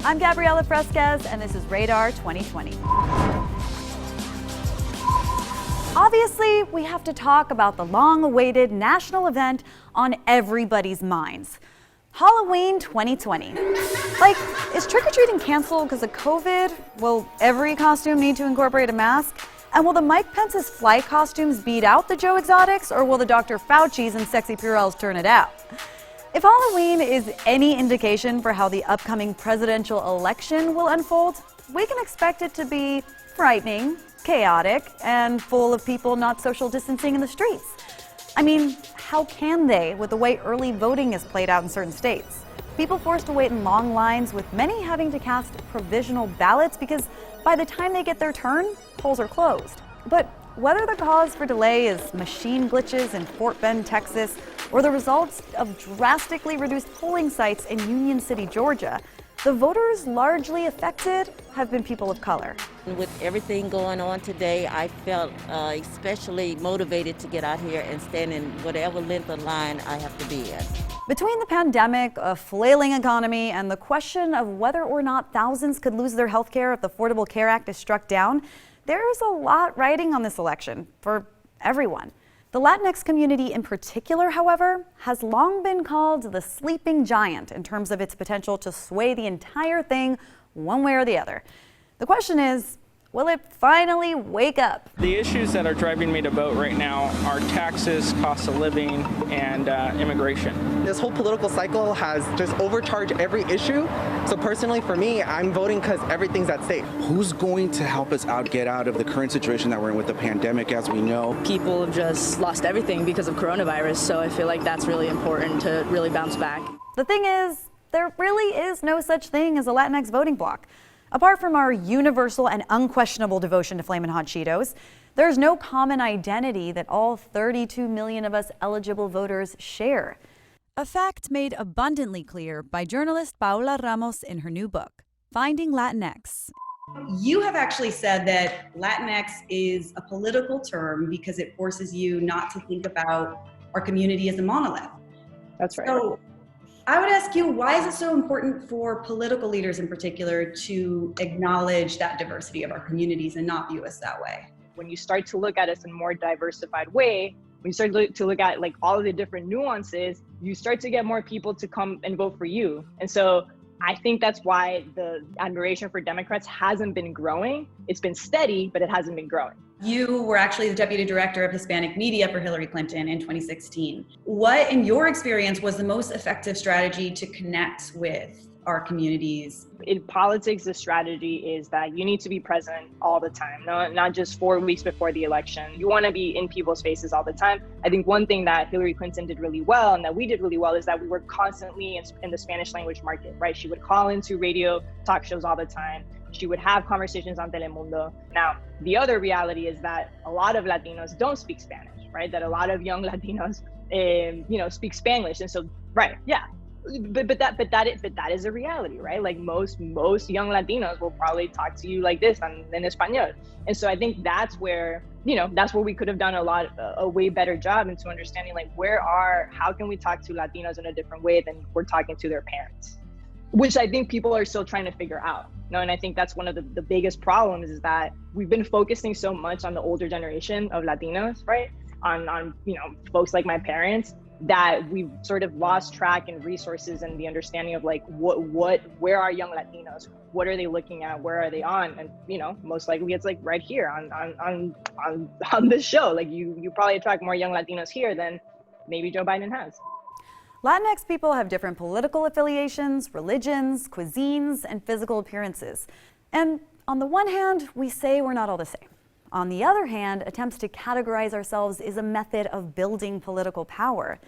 I'm Gabriela Fresquez, and this is Radar 2020. Obviously, we have to talk about the long-awaited national event on everybody's minds. Halloween 2020. Like, is trick-or-treating canceled because of COVID? Will every costume need to incorporate a mask? And will the Mike Pence's fly costumes beat out the Joe Exotics, or will the Dr. Fauci's and Sexy Purells turn it out? If Halloween is any indication for how the upcoming presidential election will unfold, we can expect it to be frightening, chaotic, and full of people not social distancing in the streets. I mean, how can they, with the way early voting is played out in certain states? People forced to wait in long lines, with many having to cast provisional ballots because by the time they get their turn, polls are closed. But whether the cause for delay is machine glitches in Fort Bend, Texas, or the results of drastically reduced polling sites in Union City, Georgia, the voters largely affected have been people of color. With everything going on today, I felt especially motivated to get out here and stand in whatever length of line I have to be in. Between the pandemic, a flailing economy, and the question of whether or not thousands could lose their health care if the Affordable Care Act is struck down, there's a lot riding on this election for everyone. The Latinx community in particular, however, has long been called the sleeping giant in terms of its potential to sway the entire thing one way or the other. The question is, will it finally wake up? The issues that are driving me to vote right now are taxes, cost of living, and immigration. This whole political cycle has just overcharged every issue. So personally for me, I'm voting because everything's at stake. Who's going to help us get out of the current situation that we're in with the pandemic, as we know? People have just lost everything because of coronavirus, so I feel like that's really important to really bounce back. The thing is, there really is no such thing as a Latinx voting bloc. Apart from our universal and unquestionable devotion to Flamin' Hot Cheetos, there's no common identity that all 32 million of us eligible voters share. A fact made abundantly clear by journalist Paola Ramos in her new book, Finding Latinx. You have actually said that Latinx is a political term because it forces you not to think about our community as a monolith. That's right. So I would ask you, why is it so important for political leaders in particular to acknowledge that diversity of our communities and not view us that way? When you start to look at us in a more diversified way, when you start to look at like all of the different nuances, you start to get more people to come and vote for you. And so I think that's why the admiration for Democrats hasn't been growing. It's been steady, but it hasn't been growing. You were actually the deputy director of Hispanic media for Hillary Clinton in 2016. What, in your experience, was the most effective strategy to connect with our communities? In politics, the strategy is that you need to be present all the time, not just 4 weeks before the election. You want to be in people's faces all the time. I think one thing that Hillary Clinton did really well and that we did really well is that we were constantly in the Spanish language market, right? She would call into radio talk shows all the time. She would have conversations on Telemundo. Now, the other reality is that a lot of Latinos don't speak Spanish, right? That a lot of young Latinos, speak Spanglish. And so, right, yeah. But that is a reality, right? Like most young Latinos will probably talk to you like this in Espanol. And so I think that's where we could have done a way better job into understanding like how can we talk to Latinos in a different way than we're talking to their parents, which I think people are still trying to figure out. And I think that's one of the biggest problems is that we've been focusing so much on the older generation of Latinos, right? On folks like my parents, that we've sort of lost track in resources and the understanding of like where are young Latinos? What are they looking at? Where are they on? And most likely it's like right here on this show. Like you probably attract more young Latinos here than maybe Joe Biden has. Latinx people have different political affiliations, religions, cuisines, and physical appearances. And on the one hand, we say we're not all the same. On the other hand, attempts to categorize ourselves is a method of building political power.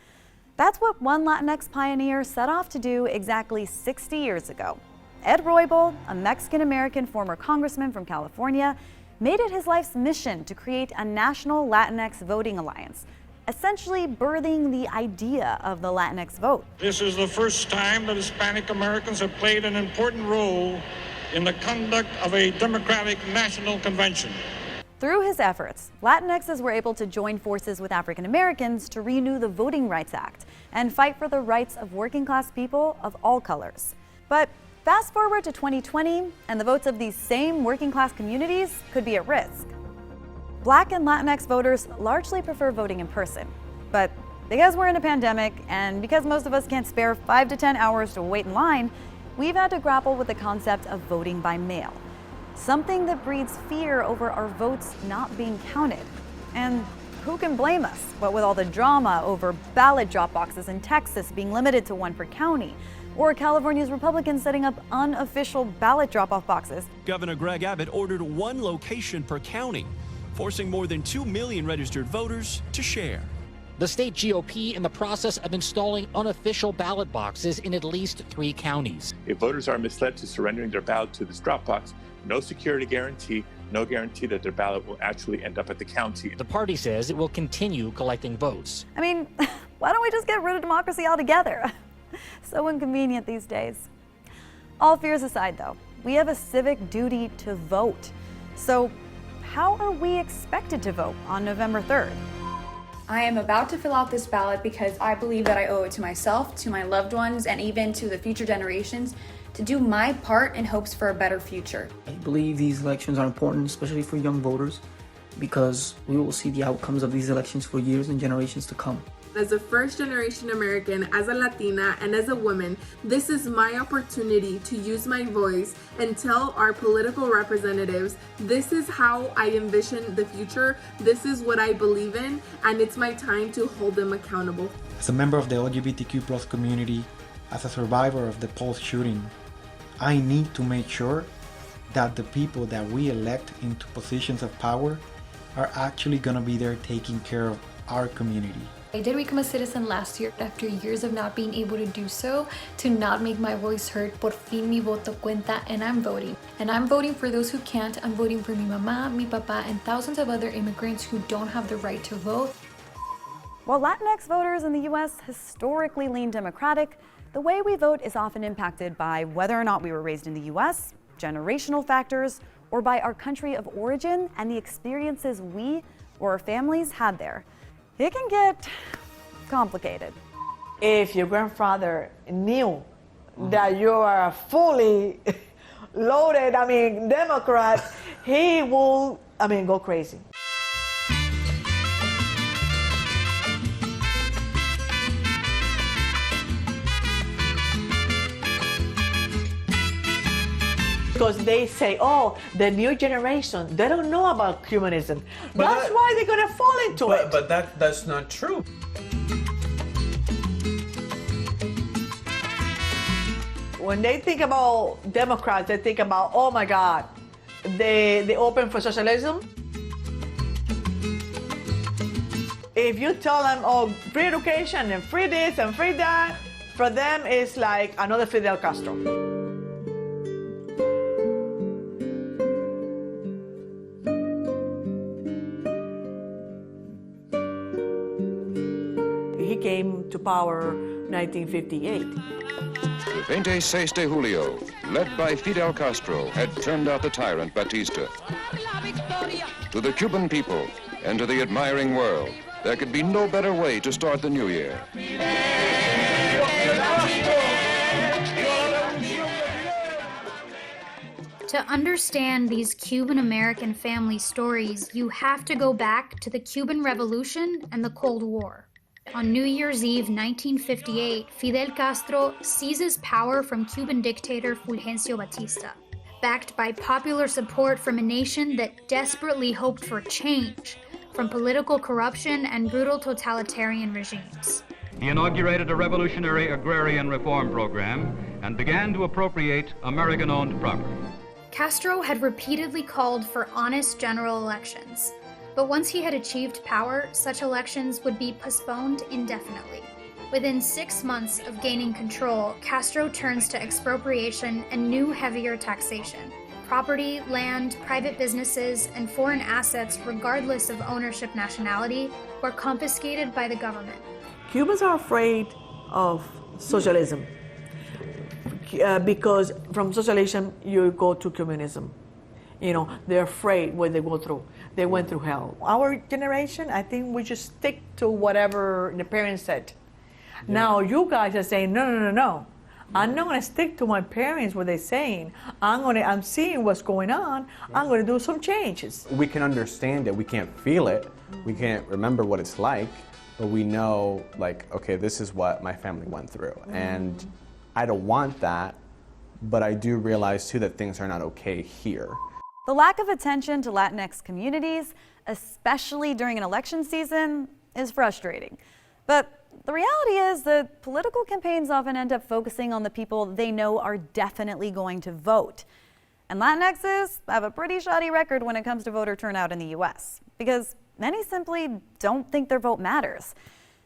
That's what one Latinx pioneer set off to do exactly 60 years ago. Ed Roybal, a Mexican-American former congressman from California, made it his life's mission to create a national Latinx voting alliance, essentially birthing the idea of the Latinx vote. This is the first time that Hispanic Americans have played an important role in the conduct of a democratic national convention. Through his efforts, Latinxs were able to join forces with African Americans to renew the Voting Rights Act and fight for the rights of working class people of all colors. But Fast forward to 2020, and the votes of these same working class communities could be at risk. Black and Latinx voters largely prefer voting in person, but because we're in a pandemic and because most of us can't spare 5 to 10 hours to wait in line, we've had to grapple with the concept of voting by mail, something that breeds fear over our votes not being counted. And who can blame us? What with all the drama over ballot drop boxes in Texas being limited to 1 per county, or California's Republicans setting up unofficial ballot drop-off boxes. Governor Greg Abbott ordered 1 location per county, forcing more than 2 million registered voters to share. The state GOP in the process of installing unofficial ballot boxes in at least 3 counties. If voters are misled to surrendering their ballot to this drop box, no security guarantee, no guarantee that their ballot will actually end up at the county. The party says it will continue collecting votes. I mean, why don't we just get rid of democracy altogether? So inconvenient these days. All fears aside, though, we have a civic duty to vote. So how are we expected to vote on November 3rd? I am about to fill out this ballot because I believe that I owe it to myself, to my loved ones, and even to the future generations to do my part in hopes for a better future. I believe these elections are important, especially for young voters, because we will see the outcomes of these elections for years and generations to come. As a first-generation American, as a Latina, and as a woman, this is my opportunity to use my voice and tell our political representatives, this is how I envision the future, this is what I believe in, and it's my time to hold them accountable. As a member of the LGBTQ+ community, as a survivor of the Pulse shooting, I need to make sure that the people that we elect into positions of power are actually going to be there taking care of our community. I did become a citizen last year after years of not being able to do so, to not make my voice heard. Por fin mi voto cuenta, and I'm voting. And I'm voting for those who can't. I'm voting for mi mamá, mi papá, and thousands of other immigrants who don't have the right to vote. While Latinx voters in the U.S. historically lean Democratic, the way we vote is often impacted by whether or not we were raised in the U.S., generational factors, or by our country of origin and the experiences we or our families had there. It can get complicated. If your grandfather knew that you are a fully loaded, Democrat, he will, go crazy. Because they say, oh, the new generation, they don't know about Cubanism. That's why they're going to fall into it. But that's not true. When they think about Democrats, they think about, oh my God, they open for socialism. If you tell them, oh, free education and free this and free that, for them it's like another Fidel Castro. He came to power 1958. The 26 de Julio, led by Fidel Castro, had turned out the tyrant Batista. To the Cuban people and to the admiring world, there could be no better way to start the new year. To understand these Cuban-American family stories, you have to go back to the Cuban Revolution and the Cold War. On New Year's Eve 1958, Fidel Castro seizes power from Cuban dictator Fulgencio Batista, backed by popular support from a nation that desperately hoped for change from political corruption and brutal totalitarian regimes. He inaugurated a revolutionary agrarian reform program and began to appropriate American-owned property. Castro had repeatedly called for honest general elections, but once he had achieved power, such elections would be postponed indefinitely. Within 6 months of gaining control, Castro turns to expropriation and new, heavier taxation. Property, land, private businesses, and foreign assets, regardless of ownership nationality, were confiscated by the government. Cubans are afraid of socialism because from socialism you go to communism. They're afraid what they go through. They went through hell. Our generation, I think we just stick to whatever the parents said. Yeah. Now you guys are saying, no. I'm not gonna stick to my parents what they're saying. I'm seeing what's going on. I'm gonna do some changes. We can understand it, we can't feel it, we can't remember what it's like, but we know, like, okay, this is what my family went through. And I don't want that, but I do realize too that things are not okay here. The lack of attention to Latinx communities, especially during an election season, is frustrating. But the reality is that political campaigns often end up focusing on the people they know are definitely going to vote. And Latinxs have a pretty shoddy record when it comes to voter turnout in the US, because many simply don't think their vote matters.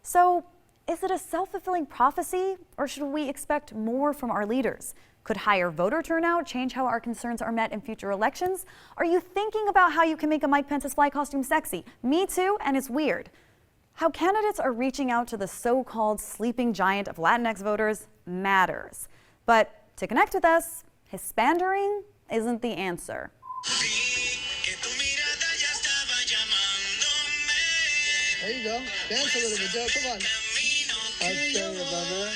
So, is it a self-fulfilling prophecy, or should we expect more from our leaders? Could higher voter turnout change how our concerns are met in future elections? Are you thinking about how you can make a Mike Pence's fly costume sexy? Me too, and it's weird. How candidates are reaching out to the so-called sleeping giant of Latinx voters matters. But to connect with us, Hispandering isn't the answer. There you go. Dance a little bit, Joe. Come on. I'll show you, brother.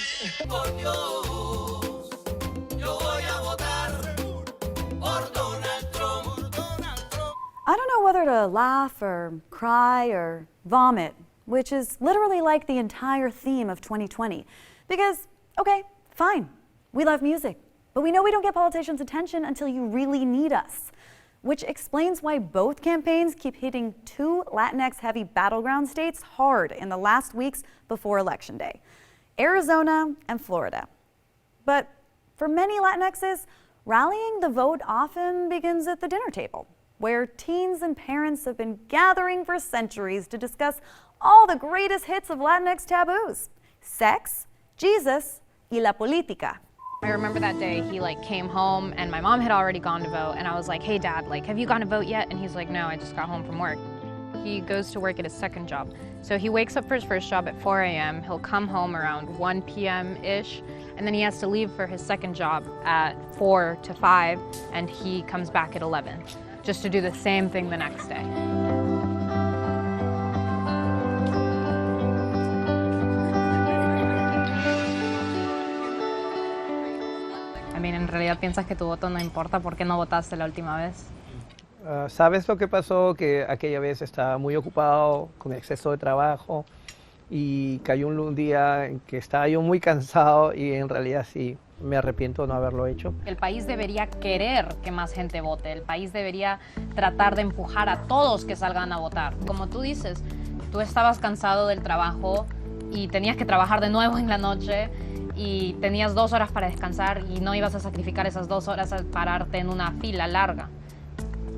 I don't know whether to laugh or cry or vomit, which is literally like the entire theme of 2020. Because, okay, fine, we love music, but we know we don't get politicians' attention until you really need us. Which explains why both campaigns keep hitting two Latinx-heavy battleground states hard in the last weeks before Election Day, Arizona and Florida. But for many Latinxs, rallying the vote often begins at the dinner table, where teens and parents have been gathering for centuries to discuss all the greatest hits of Latinx taboos: sex, Jesus, y la política. I remember that day he came home and my mom had already gone to vote, and I was like, hey Dad, have you gone to vote yet? And he's like, no, I just got home from work. He goes to work at his second job. So he wakes up for his first job at 4 a.m. He'll come home around 1 p.m.-ish, and then he has to leave for his second job at 4 to 5, and he comes back at 11, just to do the same thing the next day. ¿En realidad piensas que tu voto no importa? ¿Por qué no votaste la última vez? ¿Sabes lo que pasó? Que aquella vez estaba muy ocupado, con exceso de trabajo, y cayó un día en que estaba yo muy cansado y en realidad sí, me arrepiento de no haberlo hecho. El país debería querer que más gente vote, el país debería tratar de empujar a todos que salgan a votar. Como tú dices, tú estabas cansado del trabajo y tenías que trabajar de nuevo en la noche, y tenías 2 horas para descansar y no ibas a sacrificar esas 2 horas a pararte en una fila larga.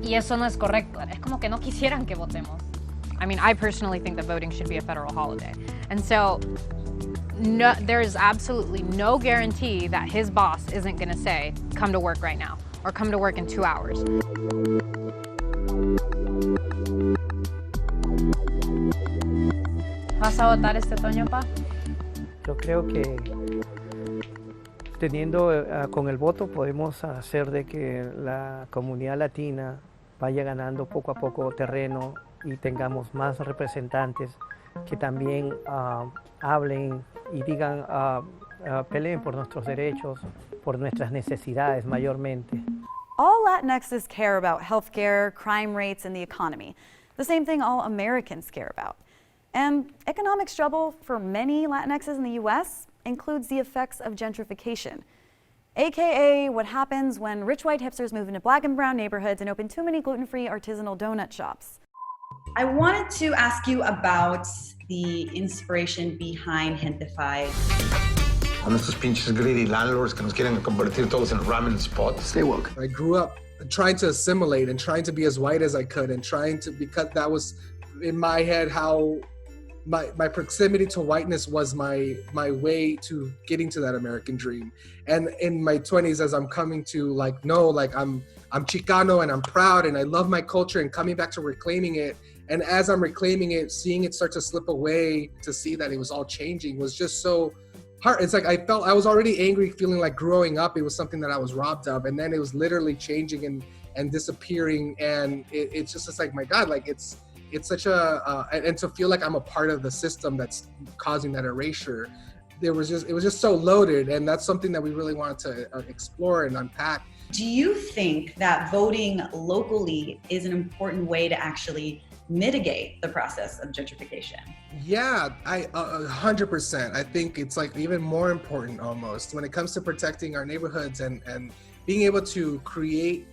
Y eso no es correcto. Es como que no quisieran que votemos. I mean, I personally think that voting should be a federal holiday. And so no, there is absolutely no guarantee that his boss isn't going to say, come to work right now, or come to work in 2 hours. ¿Vas a votar este otoño, pa? Yo creo que teniendo con el voto podemos hacer de que la comunidad latina vaya ganando poco a poco terreno y tengamos más representantes que también hablen y digan, peleen por nuestros derechos, por nuestras necesidades mayormente. All Latinxs care about healthcare, crime rates, and the economy. The same thing all Americans care about. And economic struggle for many Latinxs in the US includes the effects of gentrification, aka what happens when rich white hipsters move into black and brown neighborhoods and open too many gluten-free artisanal donut shops. I wanted to ask you about the inspiration behind Gentify. Con estos pinches greedy landlords que nos quieren convertir todos en ramen spots. Stay woke. I grew up trying to assimilate and trying to be as white as I could, and trying to, because that was in my head how my proximity to whiteness was my way to getting to that American dream. And in my 20s, as I'm coming to I'm Chicano and I'm proud and I love my culture, and coming back to reclaiming it. And as I'm reclaiming it, seeing it start to slip away, to see that it was all changing was just so hard. It's like I was already angry, feeling like growing up, it was something that I was robbed of. And then it was literally changing and disappearing. And it's like, my God, it's such a, and to feel like I'm a part of the system that's causing that erasure, it was just so loaded, and that's something that we really wanted to explore and unpack. Do you think that voting locally is an important way to actually mitigate the process of gentrification? Yeah, 100%. I think it's like even more important almost when it comes to protecting our neighborhoods and being able to create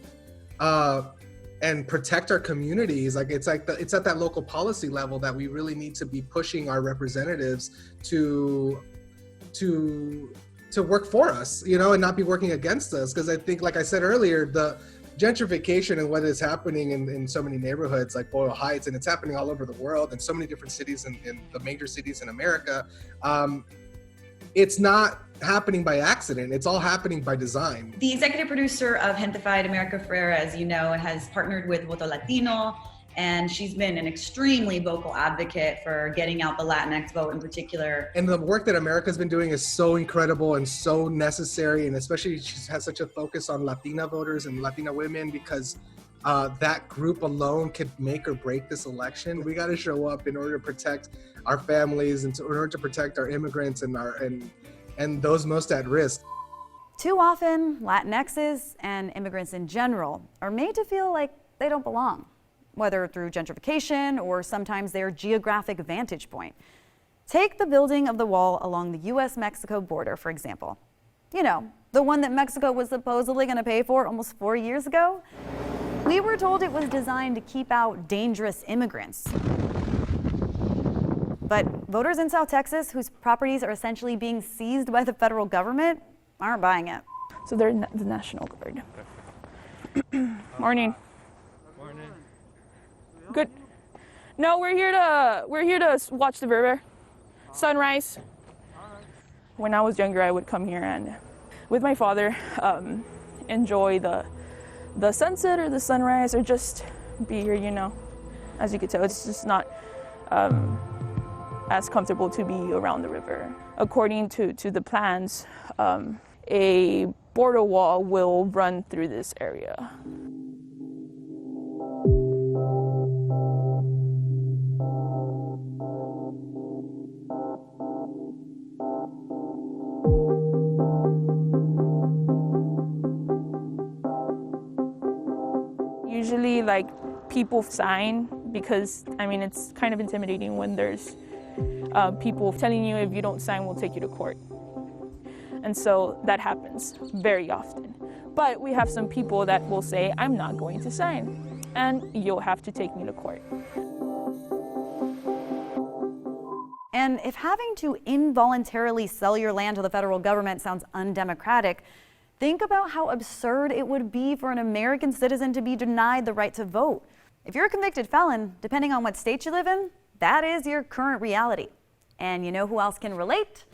and protect our communities. Like it's at that local policy level that we really need to be pushing our representatives to work for us, you know, and not be working against us. Because I think, like I said earlier, the gentrification and what is happening in so many neighborhoods like Boyle Heights, and it's happening all over the world in so many different cities in the major cities in America, it's not happening by accident. It's all happening by design. The executive producer of Gentefied, America Ferrera, as you know, has partnered with Voto Latino, and she's been an extremely vocal advocate for getting out the Latinx vote in particular. And the work that America's been doing is so incredible and so necessary, and especially she has such a focus on Latina voters and Latina women, because that group alone could make or break this election. We got to show up in order to protect our families and in order to protect our immigrants and those most at risk. Too often, Latinxs and immigrants in general are made to feel like they don't belong, whether through gentrification or sometimes their geographic vantage point. Take the building of the wall along the US-Mexico border, for example. You know, the one that Mexico was supposedly going to pay for almost 4 years ago. We were told it was designed to keep out dangerous immigrants. But voters in South Texas, whose properties are essentially being seized by the federal government, aren't buying it. So they're the National Guard. Morning. Morning. Good. No, we're here to watch the river, sunrise. When I was younger, I would come here and, with my father, enjoy the sunset or the sunrise, or just be here. You know, as you could tell, it's just not as comfortable to be around the river. According to the plans, a border wall will run through this area. Usually, like, people sign because, I mean, it's kind of intimidating when there's people telling you if you don't sign, we'll take you to court. And so that happens very often. But we have some people that will say, I'm not going to sign, and you'll have to take me to court. And if having to involuntarily sell your land to the federal government sounds undemocratic, think about how absurd it would be for an American citizen to be denied the right to vote. If you're a convicted felon, depending on what state you live in, that is your current reality. And you know who else can relate?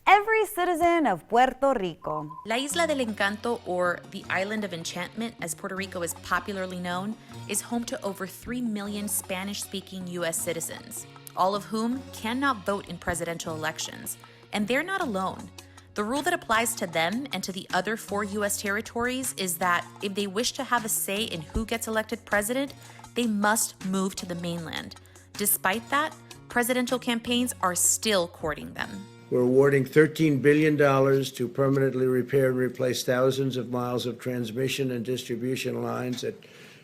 Every citizen of Puerto Rico. La Isla del Encanto, or the Island of Enchantment, as Puerto Rico is popularly known, is home to over 3 million Spanish-speaking U.S. citizens, all of whom cannot vote in presidential elections. And they're not alone. The rule that applies to them and to the other 4 U.S. territories is that if they wish to have a say in who gets elected president, they must move to the mainland. Despite that, presidential campaigns are still courting them. We're awarding $13 billion to permanently repair and replace thousands of miles of transmission and distribution lines that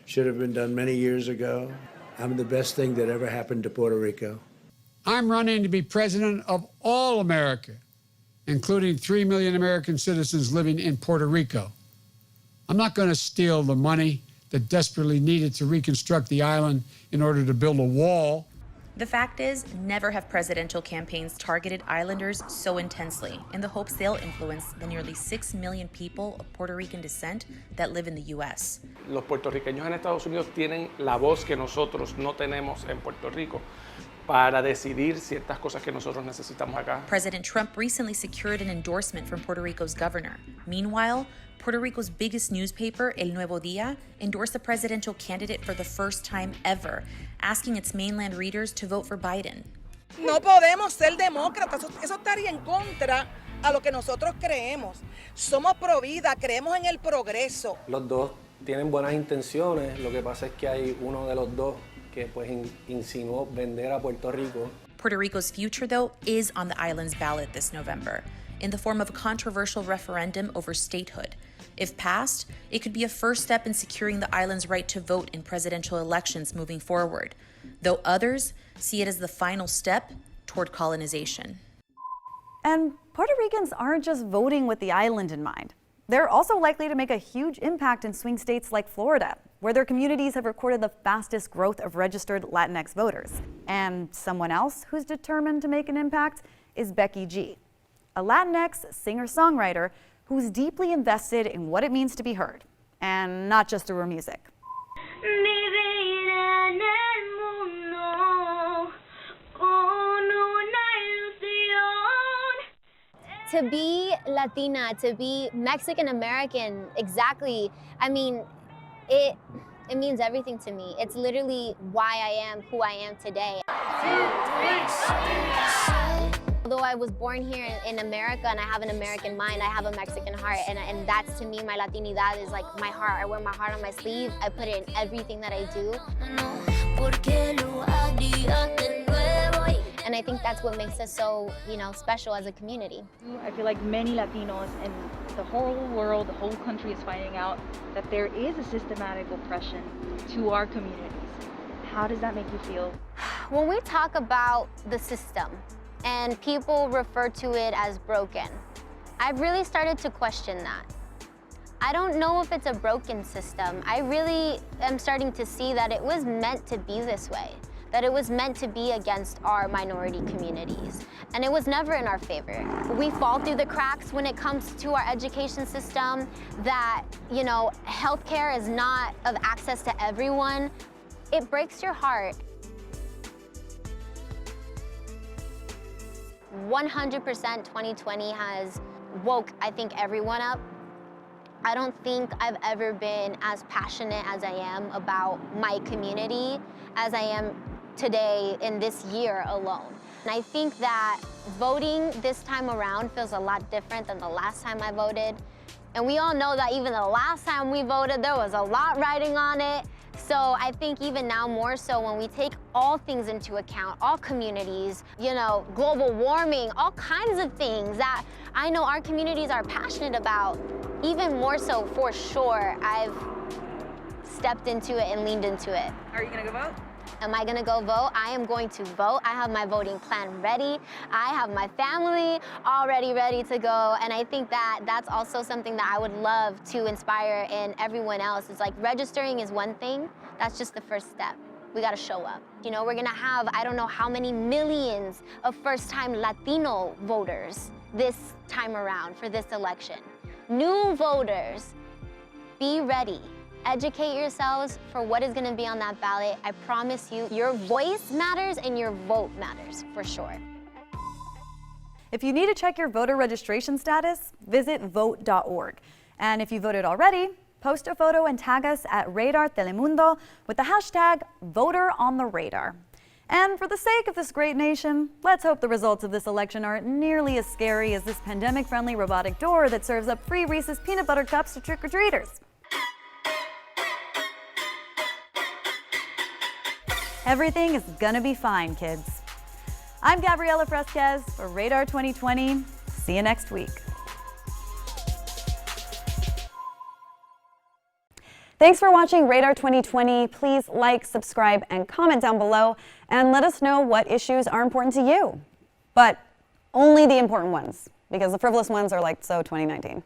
should have been done many years ago. I'm the best thing that ever happened to Puerto Rico. I'm running to be president of all America, including 3 million American citizens living in Puerto Rico. I'm not going to steal the money that desperately needed to reconstruct the island in order to build a wall. The fact is, never have presidential campaigns targeted islanders so intensely in the hopes they'll influence the nearly 6 million people of Puerto Rican descent that live in the U.S. Los puertorriqueños en Estados Unidos tienen la voz que nosotros no tenemos en Puerto Rico para decidir ciertas cosas que nosotros necesitamos acá. President Trump recently secured an endorsement from Puerto Rico's governor. Meanwhile, Puerto Rico's biggest newspaper, El Nuevo Día, endorsed the presidential candidate for the first time ever, asking its mainland readers to vote for Biden. No podemos ser demócratas, eso estaría en contra a lo que nosotros creemos. Somos pro vida, creemos en el progreso. Los dos tienen buenas intenciones, lo que pasa es que hay uno de los dos que pues insinuó vender a Puerto Rico. Puerto Rico's future, though, is on the island's ballot this November, in the form of a controversial referendum over statehood. If passed, it could be a first step in securing the island's right to vote in presidential elections moving forward, though others see it as the final step toward colonization. And Puerto Ricans aren't just voting with the island in mind. They're also likely to make a huge impact in swing states like Florida, where their communities have recorded the fastest growth of registered Latinx voters. And someone else who's determined to make an impact is Becky G, a Latinx singer-songwriter who's deeply invested in what it means to be heard, and not just through her music. To be Latina, to be Mexican American, exactly. I mean, it means everything to me. It's literally why I am who I am today. Although I was born here in America and I have an American mind, I have a Mexican heart, and that's, to me, my Latinidad is like my heart. I wear my heart on my sleeve. I put it in everything that I do. And I think that's what makes us so, special as a community. I feel like many Latinos and the whole world, the whole country is finding out that there is a systematic oppression to our communities. How does that make you feel? When we talk about the system and people refer to it as broken, I've really started to question that. I don't know if it's a broken system. I really am starting to see that it was meant to be this way, that it was meant to be against our minority communities. And it was never in our favor. We fall through the cracks when it comes to our education system, that, healthcare is not of access to everyone. It breaks your heart. 100% 2020 has woke, I think, everyone up. I don't think I've ever been as passionate as I am about my community as I am today in this year alone. And I think that voting this time around feels a lot different than the last time I voted. And we all know that even the last time we voted, there was a lot riding on it. So I think even now more so, when we take all things into account, all communities, global warming, all kinds of things that I know our communities are passionate about, even more so for sure, I've stepped into it and leaned into it. Are you gonna go vote? Am I gonna go vote? I am going to vote. I have my voting plan ready. I have my family already ready to go. And I think that that's also something that I would love to inspire in everyone else. It's like, registering is one thing. That's just the first step. We gotta show up. We're gonna have, I don't know how many millions of first-time Latino voters this time around for this election. New voters, be ready. Educate yourselves for what is going to be on that ballot. I promise you, your voice matters and your vote matters, for sure. If you need to check your voter registration status, visit vote.org. And if you voted already, post a photo and tag us at Radar Telemundo with the hashtag #VoterOnTheRadar. And for the sake of this great nation, let's hope the results of this election aren't nearly as scary as this pandemic-friendly robotic door that serves up free Reese's peanut butter cups to trick-or-treaters. Everything is gonna be fine, kids. I'm Gabriela Fresquez for Radar 2020. See you next week. Thanks for watching Radar 2020. Please like, subscribe, and comment down below, and let us know what issues are important to you. But only the important ones, because the frivolous ones are like so 2019.